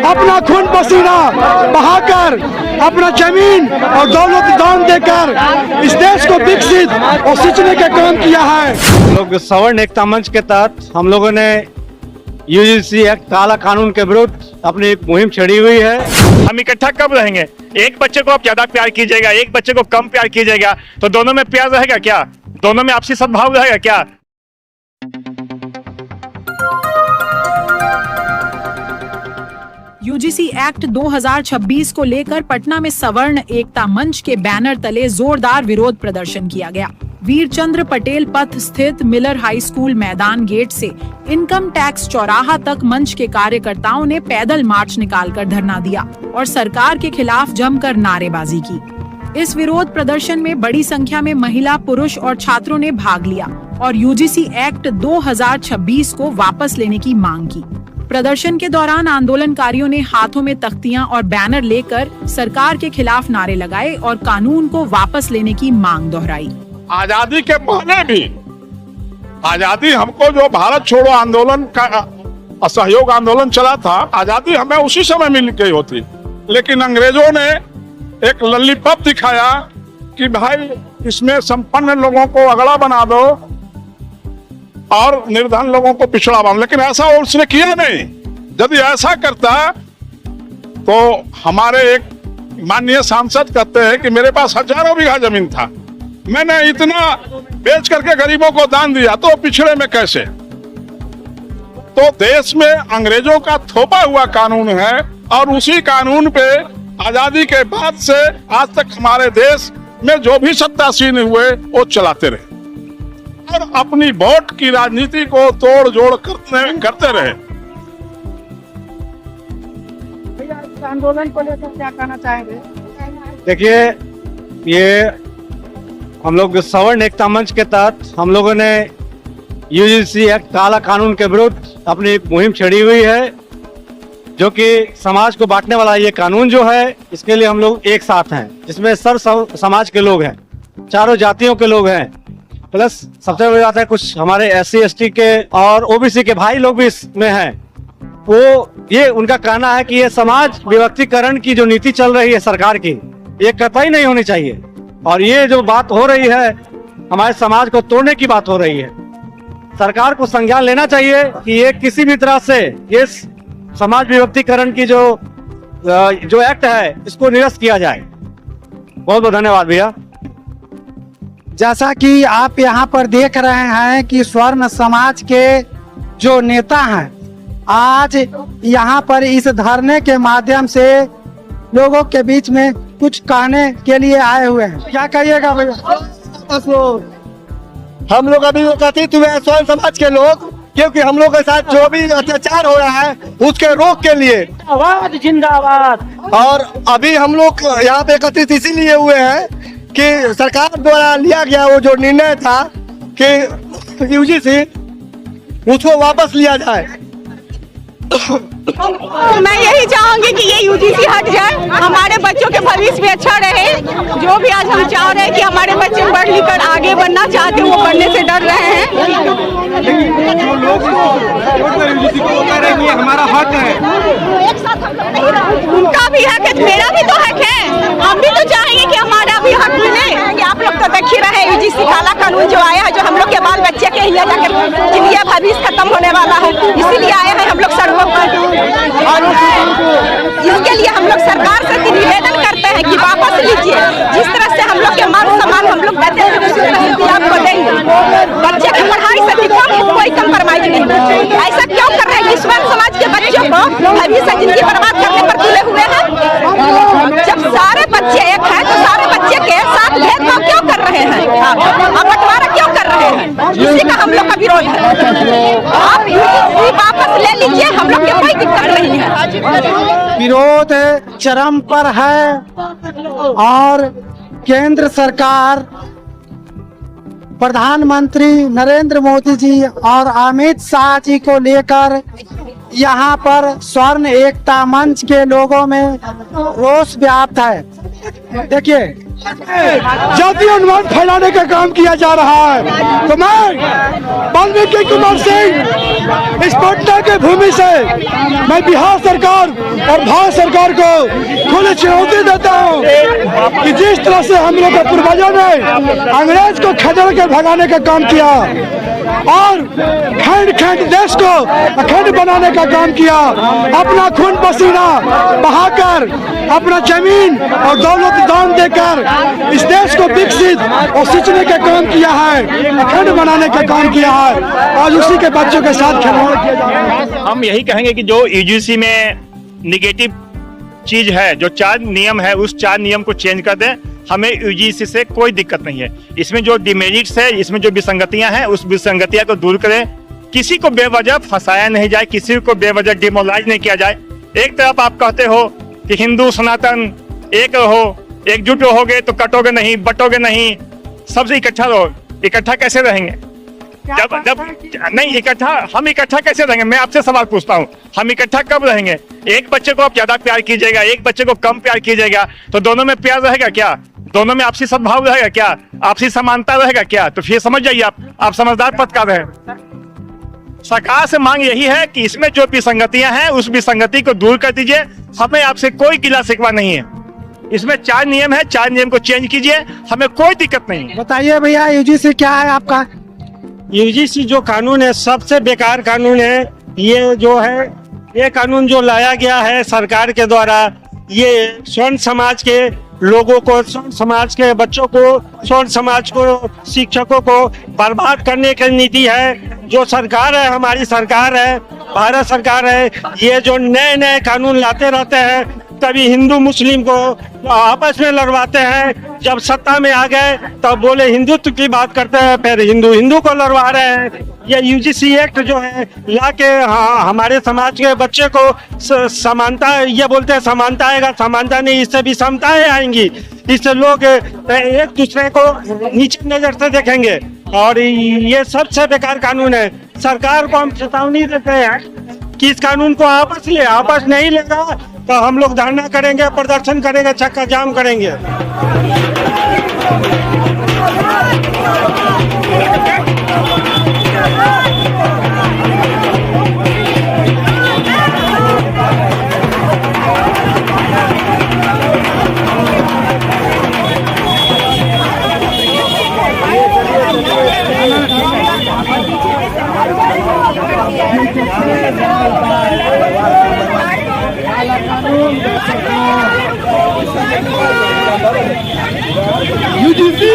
अपना खून पसीना बहाकर, अपना जमीन और दौलत दान देकर इस देश को विकसित और सिंचने का काम किया है। हम लोग सवर्ण एकता मंच के तहत हम लोगों ने यूजीसी एक्ट काला कानून के विरुद्ध अपनी एक मुहिम छेड़ी हुई है। हम इकट्ठा कब रहेंगे? एक बच्चे को आप ज्यादा प्यार कीजिएगा, एक बच्चे को कम प्यार कीजिएगा, तो दोनों में प्यार रहेगा क्या? दोनों में आपसी सद्भाव रहेगा क्या? यूजीसी एक्ट 2026 को लेकर पटना में सवर्ण एकता मंच के बैनर तले जोरदार विरोध प्रदर्शन किया गया। वीरचंद्र पटेल पथ स्थित मिलर हाई स्कूल मैदान गेट से इनकम टैक्स चौराहा तक मंच के कार्यकर्ताओं ने पैदल मार्च निकालकर धरना दिया और सरकार के खिलाफ जमकर नारेबाजी की। इस विरोध प्रदर्शन में बड़ी संख्या में महिला, पुरुष और छात्रों ने भाग लिया और यूजीसी एक्ट 2026 को वापस लेने की मांग की। प्रदर्शन के दौरान आंदोलनकारियों ने हाथों में तख्तियां और बैनर लेकर सरकार के खिलाफ नारे लगाए और कानून को वापस लेने की मांग दोहराई। आजादी के पहले भी, आजादी हमको जो भारत छोड़ो आंदोलन का असहयोग आंदोलन चला था, आजादी हमें उसी समय मिल गई होती, लेकिन अंग्रेजों ने एक लल्लीपप दिखाया कि भाई इसमें संपन्न लोगों को अगड़ा बना दो और निर्धन लोगों को पिछड़ा बना। लेकिन ऐसा उसने किया नहीं। यदि ऐसा करता तो हमारे एक माननीय सांसद कहते हैं कि मेरे पास हजारों बीघा जमीन था, मैंने इतना बेच करके गरीबों को दान दिया, तो पिछड़े में कैसे? तो देश में अंग्रेजों का थोपा हुआ कानून है और उसी कानून पे आजादी के बाद से आज तक हमारे देश में जो भी सत्तासीन हुए वो चलाते रहे और अपनी वोट की राजनीति को तोड़ जोड़ करते रहे। आंदोलन को लेकर क्या कहना चाहेंगे? देखिए, ये हम लोग सवर्ण एकता मंच के तहत हम लोगों ने यूजीसी एक्ट काला कानून के विरुद्ध अपनी एक मुहिम छेड़ी हुई है, जो कि समाज को बांटने वाला ये कानून जो है, इसके लिए हम लोग एक साथ हैं। इसमें सर्व समाज के लोग हैं, चारों जातियों के लोग हैं, प्लस सबसे बड़ी बात है कुछ हमारे SC ST के और OBC के भाई लोग भी इसमें हैं। वो ये उनका कहना है कि ये समाज विभक्तिकरण की जो नीति चल रही है सरकार की, ये कतई नहीं होनी चाहिए और ये जो बात हो रही है हमारे समाज को तोड़ने की बात हो रही है। सरकार को संज्ञान लेना चाहिए कि ये किसी भी तरह से ये समाज विभक्तिकरण की जो एक्ट है इसको निरस्त किया जाए। बहुत बहुत धन्यवाद भैया। जैसा कि आप यहाँ पर देख रहे हैं कि स्वर्ण समाज के जो नेता हैं आज यहाँ पर इस धरने के माध्यम से लोगों के बीच में कुछ कहने के लिए आए हुए हैं। क्या कहिएगा भैया? हम लोग अभी एकत्रित हुए हैं स्वर्ण समाज के लोग, क्योंकि हम लोग के साथ जो भी अत्याचार हो रहा है उसके रोक के लिए आवाज जिंदाबाद। और अभी हम लोग यहाँ पे एकत्रित इसीलिए हुए हैं कि सरकार द्वारा लिया गया वो जो निर्णय था कि यूजीसी उसको वापस लिया जाए। मैं यही चाहूंगी कि ये यूजीसी हट जाए, हमारे बच्चों के भविष्य में अच्छा रहे। जो भी आज हम चाह रहे हैं कि हमारे बच्चे पढ़ लिख कर आगे बढ़ना चाहते हैं, वो पढ़ने से डर रहे हैं। हमारा हक है, उनका भी हक है, मेरा भी तो हक है। हम भी तो चाहेंगे कि हमारा भी हक मिले। आप लोग तो देख ही रहे यूजीसी काला कानून जो आया है, जो हम लोग के बाल बच्चे के लिए जाकर जिनका भविष्य खत्म होने वाला है, इसीलिए आए हैं हम लोग सड़कों पर। और इसके लिए हम लोग सरकार से निवेदन करते हैं कि वापस लीजिए। जिस तरह से हम लोग के मान सम्मान हम लोग देते हैं उसी तरह से आपको देंगे। बच्चे की पढ़ाई से कोई कंप्रोमाइज नहीं। ऐसा क्यों कर रहे हैं? स्वर्ण समाज के बच्चों को भविष्य जिंदगी बर्बाद करने पर तुले हुए हैं। जब सारे बच्चे एक हैं तो सारे बच्चे के साथ भेदभाव क्यों कर रहे हैं? आप बंटवारा क्यों कर रहे हैं? इसी का हम लोग का विरोध है। आप यूजीसी वापस ले लीजिए, हम लोग के कोई दिक्कत नहीं है। विरोध चरम पर है और केंद्र सरकार प्रधानमंत्री नरेंद्र मोदी जी और अमित शाह जी को लेकर यहाँ पर स्वर्ण एकता मंच के लोगों में रोष व्याप्त है। देखिए, जातीय अनुमान फैलाने का काम किया जा रहा है। तो मैं वाल्मीकि कुमार सिंह इस पटना के भूमि से मैं बिहार सरकार और भारत सरकार को खुली चुनौती देता हूं कि जिस तरह से हम लोग के पूर्वजों ने अंग्रेज को खदेड़ कर भगाने का काम किया और खंड खंड देश को अखंड बनाने का काम किया, अपना खून पसीना बहाकर, अपना जमीन और दौलत दान देकर इस देश को विकसित और सिंचने का काम किया है, अखंड बनाने का काम किया है। आज उसी के बच्चों के साथ खिलवाड़ किया जा रहा है। हम यही कहेंगे कि जो यूजीसी में निगेटिव चीज है, जो 4 नियम है, उस 4 नियम को चेंज कर दें। हमें यूजीसी से कोई दिक्कत नहीं है। इसमें जो डिमेरिट्स है, इसमें जो विसंगतियां हैं, उस विसंगतियां को दूर करें। किसी को बेवजह फंसाया नहीं जाए, किसी को बेवजह डिमोलाइज नहीं किया जाए। एक तरफ आप कहते हो कि हिंदू सनातन एक रहो, एकजुट रहोगे तो कटोगे नहीं, बटोगे नहीं, सबसे इकट्ठा रहो। इकट्ठा कैसे रहेंगे? जब नहीं इकट्ठा, हम इकट्ठा कैसे रहेंगे? मैं आपसे सवाल पूछता हूँ, हम इकट्ठा कब रहेंगे? एक बच्चे को आप ज्यादा प्यार कीजिएगा, एक बच्चे को कम प्यार कीजिएगा, तो दोनों में प्यार रहेगा क्या? दोनों में आपसी सद्भाव रहेगा क्या? आपसी समानता रहेगा क्या? तो फिर समझ जाइए, आप समझदार पत्रकार हैं। सरकार से मांग यही है कि इसमें जो विसंगतियां हैं, उस विसंगति को दूर कर दीजिए। हमें आपसे कोई गिला शिकवा नहीं है। इसमें 4 नियम है, 4 नियम को चेंज कीजिए, हमें कोई दिक्कत नहीं है। बताइए भैया, यूजीसी क्या है आपका? यूजीसी जो कानून है सबसे बेकार कानून है। ये जो है, ये कानून जो लाया गया है सरकार के द्वारा, ये स्वर्ण समाज के लोगों को, स्वर्ण समाज के बच्चों को, स्वर्ण समाज को, शिक्षकों को बर्बाद करने की नीति है। जो सरकार है, हमारी सरकार है, भारत सरकार है, ये जो नए नए कानून लाते रहते हैं, तभी हिंदू मुस्लिम को आपस में लड़वाते हैं। जब सत्ता में आ गए तब बोले हिंदुत्व की बात करते हैं, फिर हिंदू को लड़वा रहे हैं। ये यूजीसी एक्ट जो है ला के हमारे समाज के बच्चे को समानता, ये बोलते हैं समानता आएगा, समानता नहीं, इससे भी समताएं आएंगी। इससे लोग एक दूसरे को नीचे नजर से देखेंगे और ये सबसे बेकार कानून है। सरकार को हम चेतावनी देते हैं कि इस कानून को आपस नहीं लेगा तो हम लोग धरना करेंगे, प्रदर्शन करेंगे, चक्का जाम करेंगे। यूजीसी